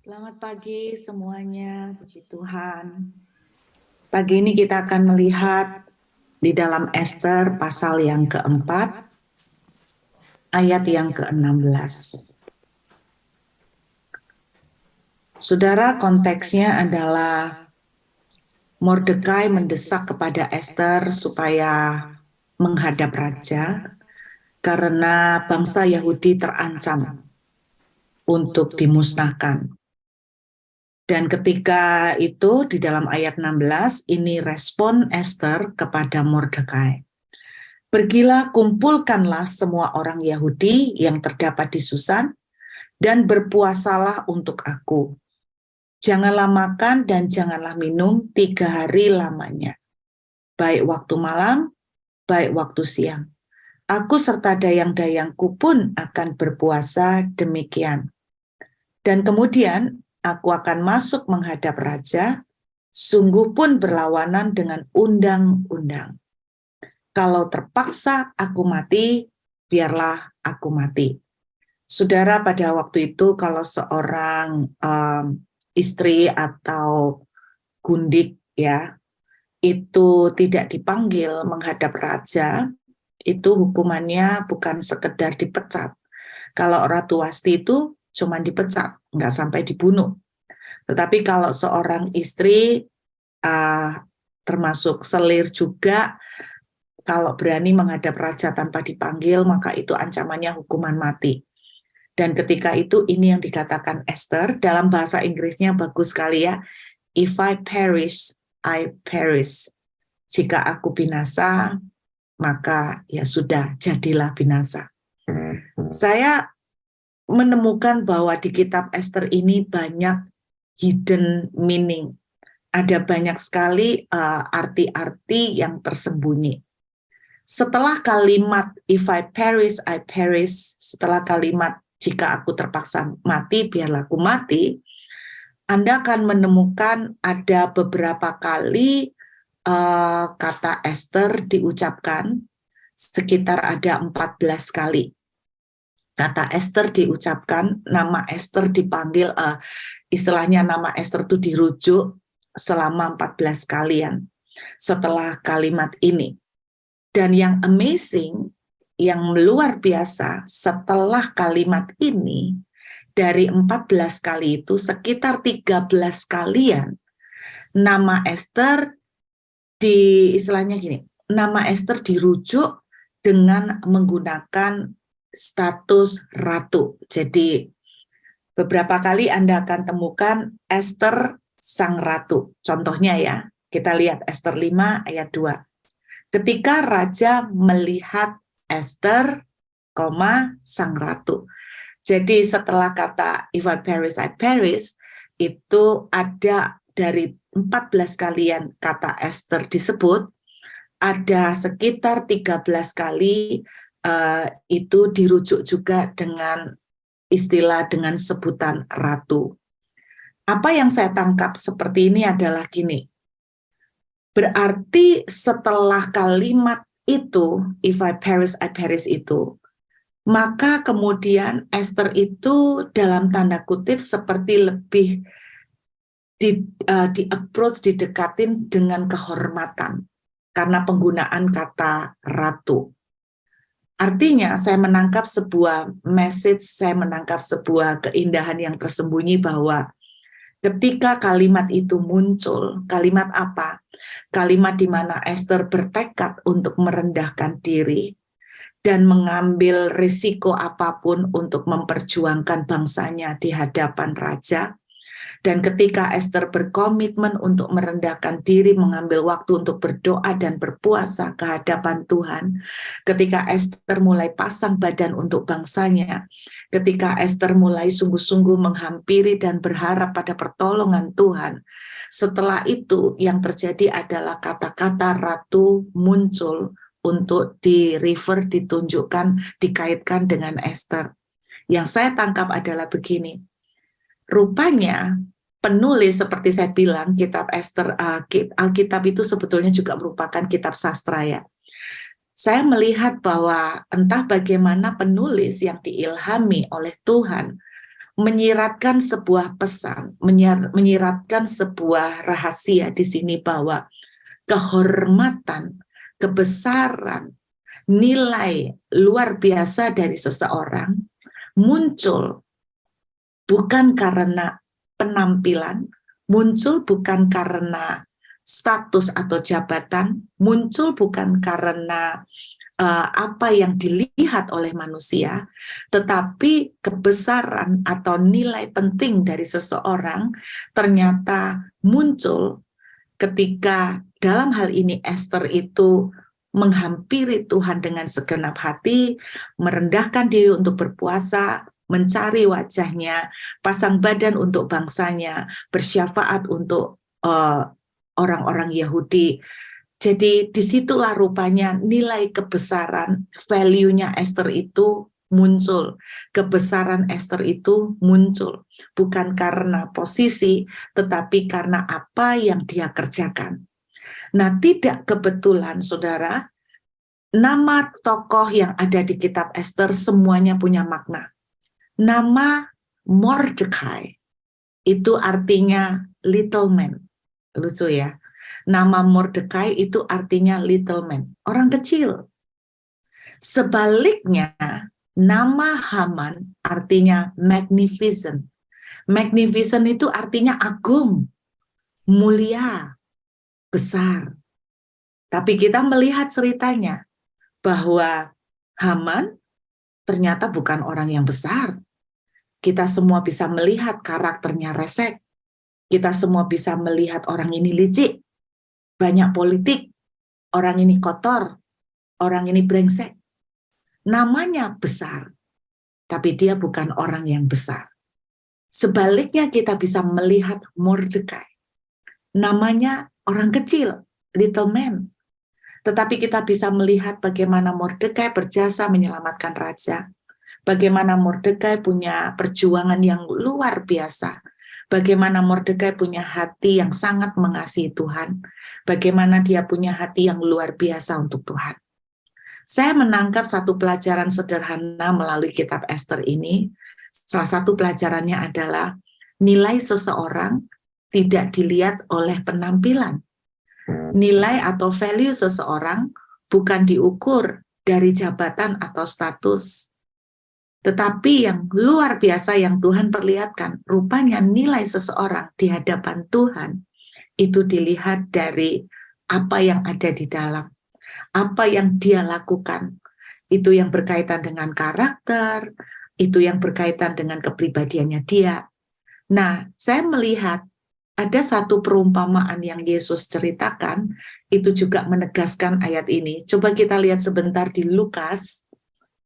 Selamat pagi semuanya, puji Tuhan. Pagi ini kita akan melihat di dalam Ester pasal yang keempat, ayat yang ke-16. Saudara, konteksnya adalah Mordekai mendesak kepada Ester supaya menghadap raja karena bangsa Yahudi terancam untuk dimusnahkan. Dan ketika itu di dalam ayat 16, ini respon Ester kepada Mordekai. Pergilah, kumpulkanlah semua orang Yahudi yang terdapat di Susan, dan berpuasalah untuk aku. Janganlah makan dan janganlah minum 3 hari lamanya, baik waktu malam, baik waktu siang. Aku serta dayang-dayangku pun akan berpuasa demikian. Dan kemudian aku akan masuk menghadap raja, sungguh pun berlawanan dengan undang-undang. Kalau terpaksa aku mati, biarlah aku mati. Saudara, pada waktu itu kalau seorang istri atau gundik ya, itu tidak dipanggil menghadap raja, itu hukumannya bukan sekedar dipecat. Kalau Ratu Wasti itu cuma dipecat, nggak sampai dibunuh. Tetapi kalau seorang istri termasuk selir juga, kalau berani menghadap raja tanpa dipanggil, maka itu ancamannya hukuman mati. Dan ketika itu ini yang dikatakan Esther, dalam bahasa Inggrisnya bagus sekali ya, if I perish, I perish. Jika aku binasa, maka ya sudah, jadilah binasa. Saya menemukan bahwa di kitab Esther ini banyak hidden meaning. Ada banyak sekali arti-arti yang tersembunyi. Setelah kalimat if I perish, I perish, setelah kalimat jika aku terpaksa mati, biarlah aku mati, Anda akan menemukan ada beberapa kali kata Esther diucapkan, sekitar ada 14 kali. Kata Esther diucapkan, nama Esther dipanggil, istilahnya nama Esther itu dirujuk selama 14 kalian setelah kalimat ini. Dan yang amazing, yang luar biasa, setelah kalimat ini, dari 14 kali itu, sekitar 13 kalian, nama Esther istilahnya gini, nama Esther dirujuk dengan menggunakan status ratu. Jadi, beberapa kali Anda akan temukan Esther sang ratu. Contohnya ya, kita lihat Esther 5 ayat 2. Ketika raja melihat Esther, sang ratu. Jadi setelah kata if I perish, I perish, itu ada dari 14 kalian kata Esther disebut, ada sekitar 13 kali itu dirujuk juga dengan istilah dengan sebutan ratu. Apa yang saya tangkap seperti ini adalah gini, berarti setelah kalimat itu, if I perish, I perish itu, maka kemudian Esther itu dalam tanda kutip seperti lebih di-approach, didekatin dengan kehormatan karena penggunaan kata ratu. Artinya saya menangkap sebuah message, saya menangkap sebuah keindahan yang tersembunyi bahwa ketika kalimat itu muncul, kalimat apa? Kalimat di mana Esther bertekad untuk merendahkan diri dan mengambil risiko apapun untuk memperjuangkan bangsanya di hadapan raja. Dan ketika Esther berkomitmen untuk merendahkan diri, mengambil waktu untuk berdoa dan berpuasa ke hadapan Tuhan, ketika Esther mulai pasang badan untuk bangsanya, ketika Esther mulai sungguh-sungguh menghampiri dan berharap pada pertolongan Tuhan, setelah itu yang terjadi adalah kata-kata ratu muncul untuk di-refer, ditunjukkan, dikaitkan dengan Esther. Yang saya tangkap adalah begini, rupanya penulis seperti saya bilang, kitab Esther, Alkitab itu sebetulnya juga merupakan kitab sastra ya. Saya melihat bahwa entah bagaimana penulis yang diilhami oleh Tuhan menyiratkan sebuah pesan, menyiratkan sebuah rahasia di sini bahwa kehormatan, kebesaran, nilai luar biasa dari seseorang muncul bukan karena penampilan, muncul bukan karena status atau jabatan, muncul bukan karena apa yang dilihat oleh manusia, tetapi kebesaran atau nilai penting dari seseorang ternyata muncul ketika dalam hal ini Esther itu menghampiri Tuhan dengan segenap hati, merendahkan diri untuk berpuasa, mencari wajahnya, pasang badan untuk bangsanya, bersyafaat untuk orang-orang Yahudi. Jadi disitulah rupanya nilai kebesaran, value-nya Esther itu muncul. Kebesaran Esther itu muncul. Bukan karena posisi, tetapi karena apa yang dia kerjakan. Nah, tidak kebetulan, saudara, nama tokoh yang ada di kitab Esther semuanya punya makna. Nama Mordecai itu artinya little man. Lucu ya. Nama Mordecai itu artinya little man, orang kecil. Sebaliknya, nama Haman artinya magnificent. Magnificent itu artinya agung, mulia, besar. Tapi kita melihat ceritanya bahwa Haman ternyata bukan orang yang besar. Kita semua bisa melihat karakternya resek. Kita semua bisa melihat orang ini licik, banyak politik, orang ini kotor, orang ini brengsek. Namanya besar, tapi dia bukan orang yang besar. Sebaliknya kita bisa melihat Mordecai. Namanya orang kecil, little man. Tetapi kita bisa melihat bagaimana Mordecai berjasa menyelamatkan raja. Bagaimana Mordecai punya perjuangan yang luar biasa. Bagaimana Mordecai punya hati yang sangat mengasihi Tuhan. Bagaimana dia punya hati yang luar biasa untuk Tuhan. Saya menangkap satu pelajaran sederhana melalui kitab Esther ini. Salah satu pelajarannya adalah nilai seseorang tidak dilihat oleh penampilan. Nilai atau value seseorang bukan diukur dari jabatan atau status. Tetapi yang luar biasa yang Tuhan perlihatkan, rupanya nilai seseorang di hadapan Tuhan itu dilihat dari apa yang ada di dalam, apa yang dia lakukan. Itu yang berkaitan dengan karakter, itu yang berkaitan dengan kepribadiannya dia. Nah, saya melihat ada satu perumpamaan yang Yesus ceritakan, itu juga menegaskan ayat ini. Coba kita lihat sebentar di Lukas,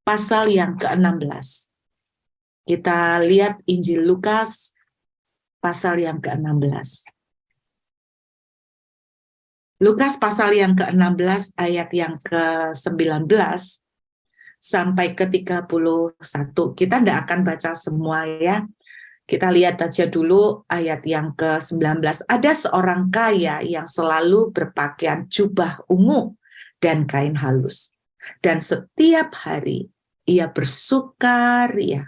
pasal yang ke-16. Kita lihat Injil Lukas, pasal yang ke-16. Lukas pasal yang ke-16, ayat yang ke-19, sampai ke-31. Kita tidak akan baca semua ya. Kita lihat aja dulu ayat yang ke-19. Ada seorang kaya yang selalu berpakaian jubah ungu dan kain halus. Dan setiap hari ia bersukaria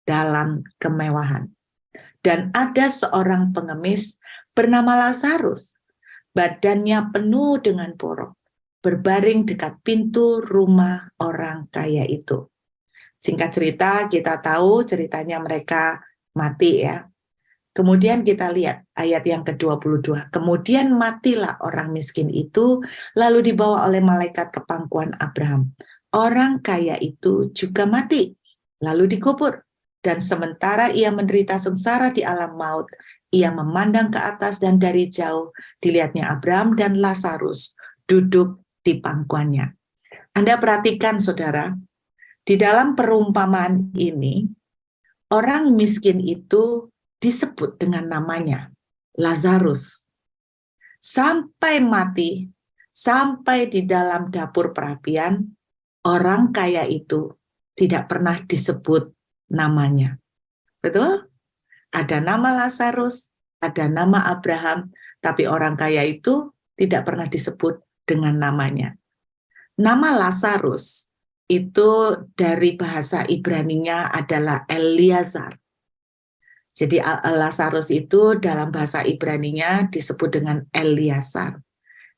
dalam kemewahan. Dan ada seorang pengemis bernama Lazarus. Badannya penuh dengan borok, berbaring dekat pintu rumah orang kaya itu. Singkat cerita, kita tahu ceritanya mereka mati ya. Kemudian kita lihat ayat yang ke-22. Kemudian matilah orang miskin itu, lalu dibawa oleh malaikat ke pangkuan Abraham. Orang kaya itu juga mati, lalu dikubur. Dan sementara ia menderita sengsara di alam maut, ia memandang ke atas dan dari jauh dilihatnya Abraham dan Lazarus duduk di pangkuannya. Anda perhatikan saudara, di dalam perumpamaan ini, orang miskin itu disebut dengan namanya, Lazarus. Sampai mati, sampai di dalam dapur perapian, orang kaya itu tidak pernah disebut namanya. Betul? Ada nama Lazarus, ada nama Abraham, tapi orang kaya itu tidak pernah disebut dengan namanya. Nama Lazarus itu dari bahasa Ibraninya adalah Eliazar. Jadi Lazarus itu dalam bahasa Ibraninya disebut dengan Eliasar.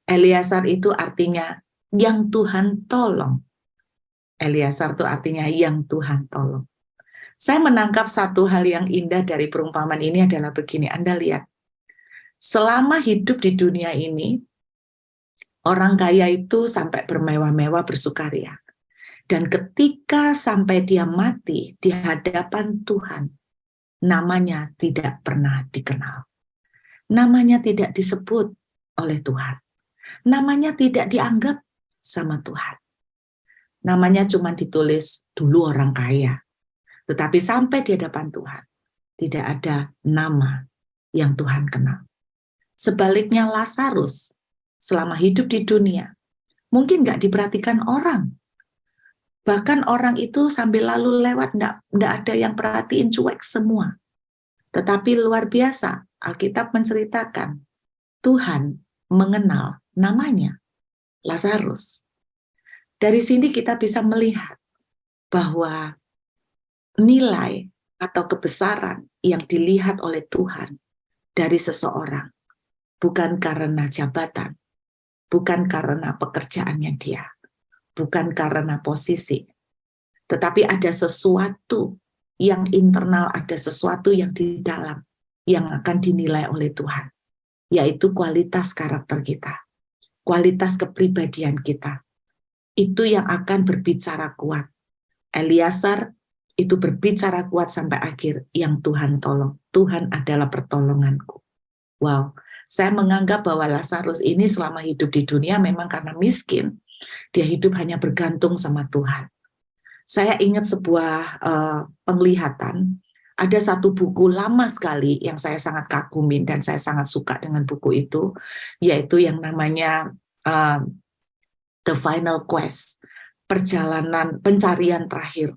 Eliasar itu artinya yang Tuhan tolong. Eliasar itu artinya yang Tuhan tolong. Saya menangkap satu hal yang indah dari perumpamaan ini adalah begini, Anda lihat. Selama hidup di dunia ini, orang kaya itu sampai bermewah-mewah bersukaria. Dan ketika sampai dia mati di hadapan Tuhan, namanya tidak pernah dikenal. Namanya tidak disebut oleh Tuhan. Namanya tidak dianggap sama Tuhan. Namanya cuma ditulis dulu orang kaya. Tetapi sampai di hadapan Tuhan, tidak ada nama yang Tuhan kenal. Sebaliknya Lazarus, selama hidup di dunia, mungkin nggak diperhatikan orang. Bahkan orang itu sambil lalu lewat, nggak ada yang perhatiin, cuek semua. Tetapi luar biasa, Alkitab menceritakan, Tuhan mengenal namanya, Lazarus. Dari sini kita bisa melihat bahwa nilai atau kebesaran yang dilihat oleh Tuhan dari seseorang bukan karena jabatan, bukan karena pekerjaannya dia, bukan karena posisi, tetapi ada sesuatu yang internal, ada sesuatu yang di dalam yang akan dinilai oleh Tuhan, yaitu kualitas karakter kita, kualitas kepribadian kita. Itu yang akan berbicara kuat. Eliasar itu berbicara kuat sampai akhir, yang Tuhan tolong. Tuhan adalah pertolonganku. Wow, saya menganggap bahwa Lazarus ini selama hidup di dunia memang karena miskin, dia hidup hanya bergantung sama Tuhan. Saya ingat sebuah penglihatan, ada satu buku lama sekali yang saya sangat kagumin dan saya sangat suka dengan buku itu, yaitu yang namanya The Final Quest, perjalanan pencarian terakhir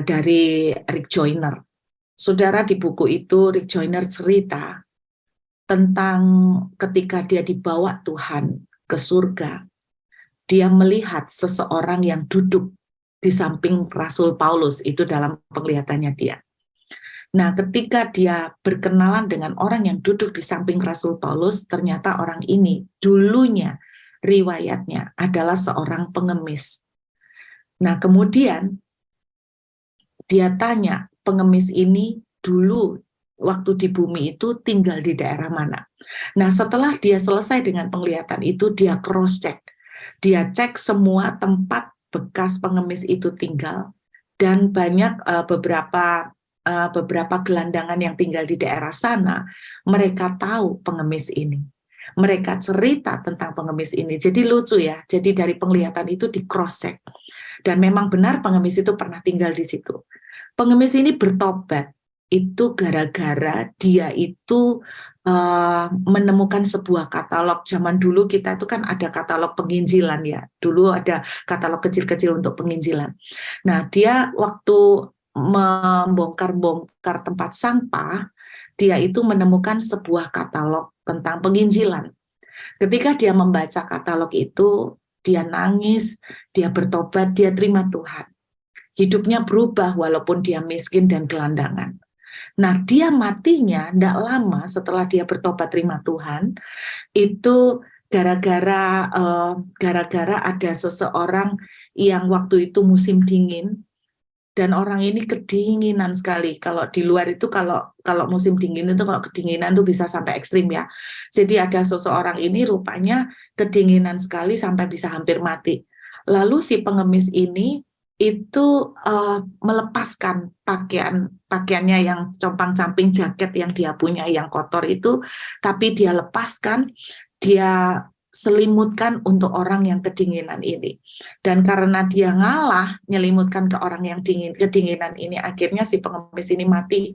dari Rick Joyner. Saudara, di buku itu Rick Joyner cerita tentang ketika dia dibawa Tuhan ke surga, dia melihat seseorang yang duduk di samping Rasul Paulus, itu dalam penglihatannya dia. Nah, ketika dia berkenalan dengan orang yang duduk di samping Rasul Paulus, ternyata orang ini dulunya riwayatnya adalah seorang pengemis. Nah, kemudian dia tanya, pengemis ini dulu waktu di bumi itu tinggal di daerah mana? Nah, setelah dia selesai dengan penglihatan itu, dia cross-check. Dia cek semua tempat bekas pengemis itu tinggal, dan banyak beberapa gelandangan yang tinggal di daerah sana, mereka tahu pengemis ini. Mereka cerita tentang pengemis ini. Jadi lucu ya, jadi dari penglihatan itu di cross-check. Dan memang benar pengemis itu pernah tinggal di situ. Pengemis ini bertobat, itu gara-gara dia itu menemukan sebuah katalog. Zaman dulu kita itu kan ada katalog penginjilan ya. Dulu ada katalog kecil-kecil untuk penginjilan. Nah, dia waktu membongkar-bongkar tempat sampah, dia itu menemukan sebuah katalog tentang penginjilan. Ketika dia membaca katalog itu, dia nangis, dia bertobat, dia terima Tuhan. Hidupnya berubah walaupun dia miskin dan gelandangan. Nah, dia matinya tidak lama setelah dia bertobat terima Tuhan, itu gara-gara ada seseorang yang waktu itu musim dingin, dan orang ini kedinginan sekali. Kalau di luar itu kalau musim dingin itu kalau kedinginan itu bisa sampai ekstrim ya. Jadi ada seseorang ini rupanya kedinginan sekali sampai bisa hampir mati. Lalu si pengemis ini itu melepaskan pakaiannya yang compang-camping, jaket yang dia punya yang kotor itu, tapi dia lepaskan, dia selimutkan untuk orang yang kedinginan ini. Dan karena dia ngalah nyelimutkan ke orang yang kedinginan ini, akhirnya si pengemis ini mati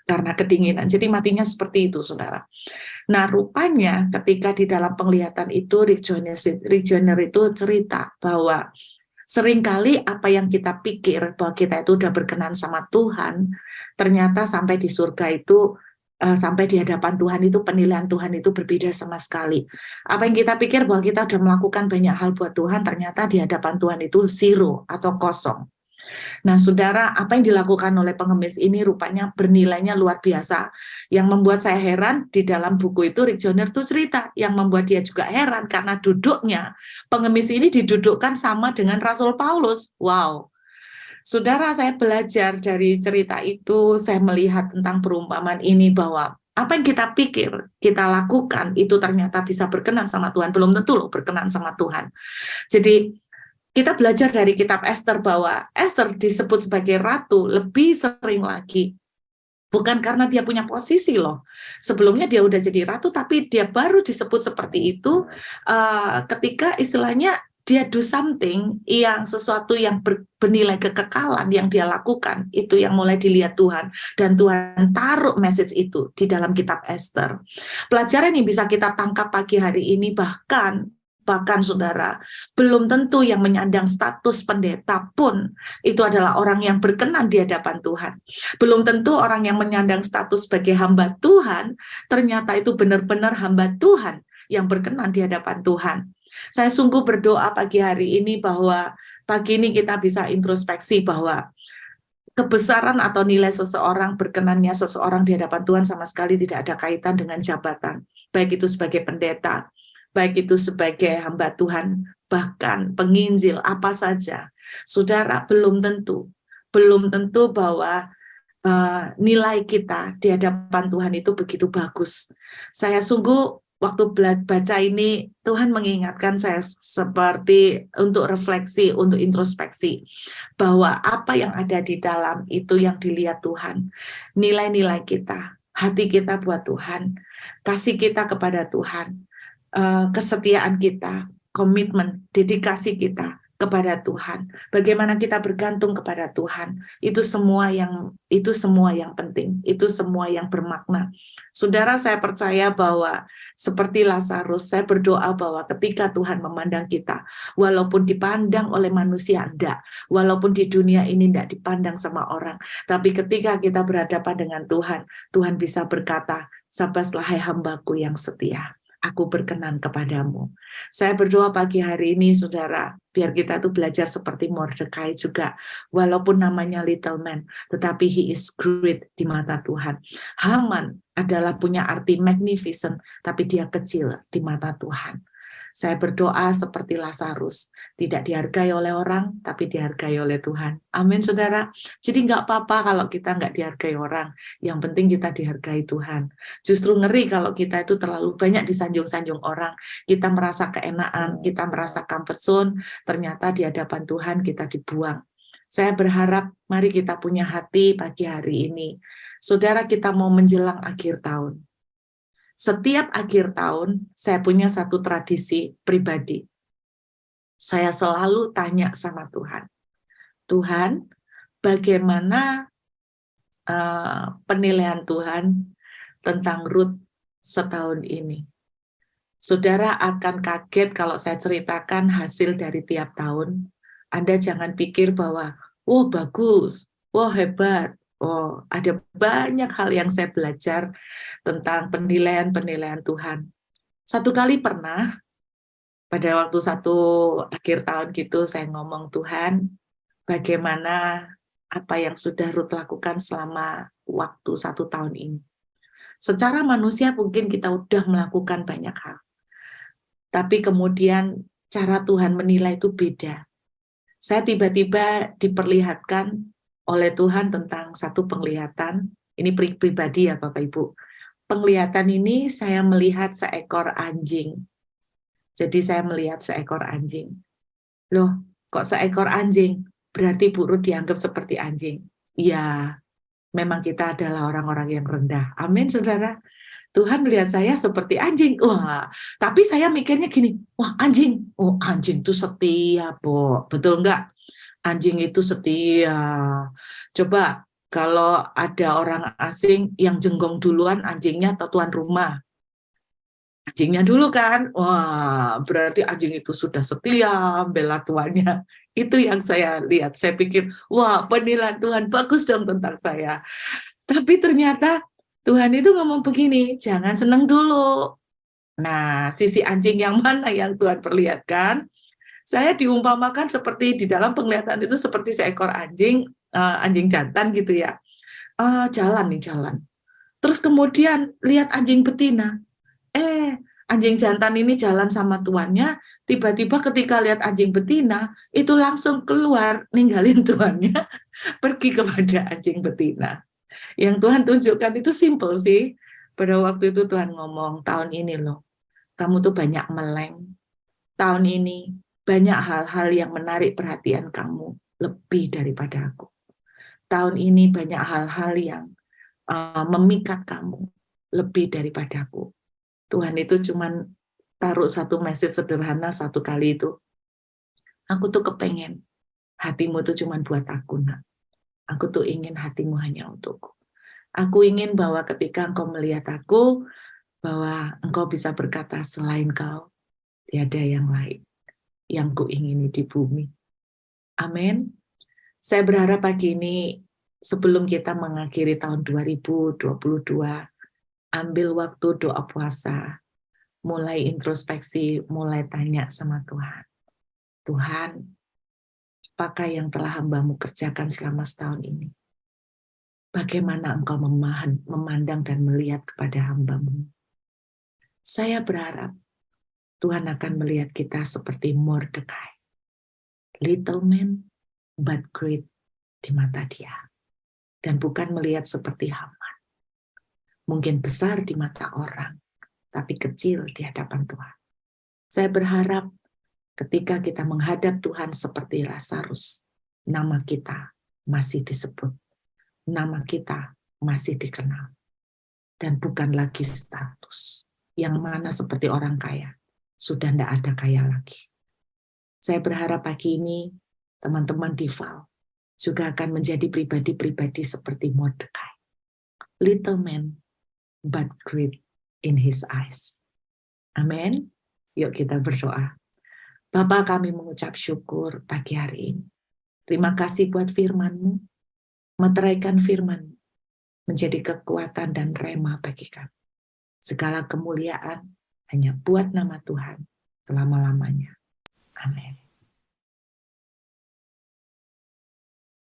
karena kedinginan. Jadi matinya seperti itu, saudara. Nah, rupanya ketika di dalam penglihatan itu Rick Joyner itu cerita bahwa seringkali apa yang kita pikir bahwa kita itu udah berkenan sama Tuhan, ternyata sampai di surga itu, sampai di hadapan Tuhan itu, penilaian Tuhan itu berbeda sama sekali. Apa yang kita pikir bahwa kita udah melakukan banyak hal buat Tuhan, ternyata di hadapan Tuhan itu zero atau kosong. Nah, saudara, apa yang dilakukan oleh pengemis ini rupanya bernilainya luar biasa. Yang membuat saya heran, di dalam buku itu Rick Joyner tuh cerita, yang membuat dia juga heran karena duduknya, pengemis ini didudukkan sama dengan Rasul Paulus. Wow. Saudara, saya belajar dari cerita itu, saya melihat tentang perumpamaan ini bahwa apa yang kita pikir, kita lakukan, itu ternyata bisa berkenan sama Tuhan. Belum tentu loh berkenan sama Tuhan. Jadi, kita belajar dari kitab Esther bahwa Esther disebut sebagai ratu lebih sering lagi. Bukan karena dia punya posisi loh. Sebelumnya dia udah jadi ratu, tapi dia baru disebut seperti itu ketika istilahnya dia do something yang sesuatu yang bernilai kekekalan yang dia lakukan, itu yang mulai dilihat Tuhan. Dan Tuhan taruh message itu di dalam kitab Esther. Pelajaran yang bisa kita tangkap pagi hari ini, bahkan saudara, belum tentu yang menyandang status pendeta pun itu adalah orang yang berkenan di hadapan Tuhan. Belum tentu orang yang menyandang status sebagai hamba Tuhan, ternyata itu benar-benar hamba Tuhan yang berkenan di hadapan Tuhan. Saya sungguh berdoa pagi hari ini bahwa pagi ini kita bisa introspeksi bahwa kebesaran atau nilai seseorang, berkenannya seseorang di hadapan Tuhan sama sekali tidak ada kaitan dengan jabatan. Baik itu sebagai pendeta, baik itu sebagai hamba Tuhan, bahkan penginjil, apa saja. Saudara, belum tentu bahwa nilai kita di hadapan Tuhan itu begitu bagus. Saya sungguh waktu baca ini, Tuhan mengingatkan saya seperti untuk refleksi, untuk introspeksi, bahwa apa yang ada di dalam itu yang dilihat Tuhan. Nilai-nilai kita, hati kita buat Tuhan, kasih kita kepada Tuhan, kesetiaan kita, komitmen, dedikasi kita kepada Tuhan, bagaimana kita bergantung kepada Tuhan, itu semua yang penting, itu semua yang bermakna. Saudara, saya percaya bahwa seperti Lazarus, saya berdoa bahwa ketika Tuhan memandang kita, walaupun dipandang oleh manusia enggak, walaupun di dunia ini enggak dipandang sama orang, tapi ketika kita berhadapan dengan Tuhan, Tuhan bisa berkata, "Sabaslah hai hambaku yang setia, aku berkenan kepadamu." Saya berdoa pagi hari ini, saudara, biar kita tuh belajar seperti Mordekai juga. Walaupun namanya little man, tetapi he is great di mata Tuhan. Haman adalah punya arti magnificent, tapi dia kecil di mata Tuhan. Saya berdoa seperti Lazarus, tidak dihargai oleh orang, tapi dihargai oleh Tuhan. Amin, saudara. Jadi nggak apa-apa kalau kita nggak dihargai orang. Yang penting kita dihargai Tuhan. Justru ngeri kalau kita itu terlalu banyak disanjung-sanjung orang. Kita merasa keenaan, kita merasa comfort zone, ternyata di hadapan Tuhan kita dibuang. Saya berharap mari kita punya hati pagi hari ini. Saudara, kita mau menjelang akhir tahun. Setiap akhir tahun, saya punya satu tradisi pribadi. Saya selalu tanya sama Tuhan, Tuhan, bagaimana penilaian Tuhan tentang Ruth setahun ini? Saudara akan kaget kalau saya ceritakan hasil dari tiap tahun. Anda jangan pikir bahwa, wah bagus, wah hebat, oh ada banyak hal yang saya belajar tentang penilaian-penilaian Tuhan. Satu kali pernah, pada waktu satu akhir tahun gitu, saya ngomong, Tuhan, bagaimana apa yang sudah Ruth lakukan selama waktu 1 tahun ini. Secara manusia mungkin kita udah melakukan banyak hal. Tapi kemudian cara Tuhan menilai itu beda. Saya tiba-tiba diperlihatkan oleh Tuhan tentang satu penglihatan, ini pribadi ya Bapak Ibu. Penglihatan ini saya melihat seekor anjing. Jadi saya melihat seekor anjing. Loh, kok seekor anjing? Berarti Bu Ruth dianggap seperti anjing. Ya, memang kita adalah orang-orang yang rendah. Amin, saudara. Tuhan melihat saya seperti anjing. Wah, tapi saya mikirnya gini, wah anjing. Oh, anjing itu setia, Bo. Betul enggak? Anjing itu setia. Coba kalau ada orang asing yang jenggong duluan, anjingnya atau tuan rumah? Anjingnya dulu kan, wah berarti anjing itu sudah setia, bela tuannya. Itu yang saya lihat, saya pikir, wah penilaian Tuhan bagus dong tentang saya. Tapi ternyata Tuhan itu ngomong begini, jangan seneng dulu. Nah, sisi anjing yang mana yang Tuhan perlihatkan? Saya diumpamakan seperti di dalam penglihatan itu seperti seekor anjing, anjing jantan gitu ya. Jalan nih, jalan. Terus kemudian lihat anjing betina. Anjing jantan ini jalan sama tuannya, tiba-tiba ketika lihat anjing betina, itu langsung keluar, ninggalin tuannya, pergi kepada anjing betina. Yang Tuhan tunjukkan itu simple sih. Pada waktu itu Tuhan ngomong, tahun ini loh, kamu tuh banyak meleng. Tahun ini banyak hal-hal yang menarik perhatian kamu, lebih daripada aku. Tahun ini banyak hal-hal yang memikat kamu, lebih daripada aku. Tuhan itu cuman taruh satu message sederhana satu kali itu. Aku tuh kepengen hatimu tuh cuman buat aku, nak. Aku tuh ingin hatimu hanya untukku. Aku ingin bahwa ketika engkau melihat aku, bahwa engkau bisa berkata selain kau, tiada yang lain yang kuingini di bumi. Amin. Saya berharap pagi ini sebelum kita mengakhiri tahun 2022, ambil waktu doa puasa, mulai introspeksi, mulai tanya sama Tuhan. Tuhan, apakah yang telah hamba-Mu kerjakan selama setahun ini? Bagaimana Engkau memandang dan melihat kepada hamba-Mu? Saya berharap Tuhan akan melihat kita seperti Mordekai. Little man, but great di mata Dia. Dan bukan melihat seperti Haman. Mungkin besar di mata orang, tapi kecil di hadapan Tuhan. Saya berharap ketika kita menghadap Tuhan seperti Lazarus, nama kita masih disebut. Nama kita masih dikenal. Dan bukan lagi status. Yang mana seperti orang kaya. Sudah tidak ada kaya lagi. Saya berharap pagi ini teman-teman di VAL juga akan menjadi pribadi-pribadi seperti Mordekai. Little man, but great in his eyes. Amin. Yuk kita berdoa. Bapa, kami mengucap syukur pagi hari ini. Terima kasih buat firman-Mu. Meteraikan firman menjadi kekuatan dan rema bagi kami. Segala kemuliaan hanya buat nama Tuhan selama-lamanya. Amin.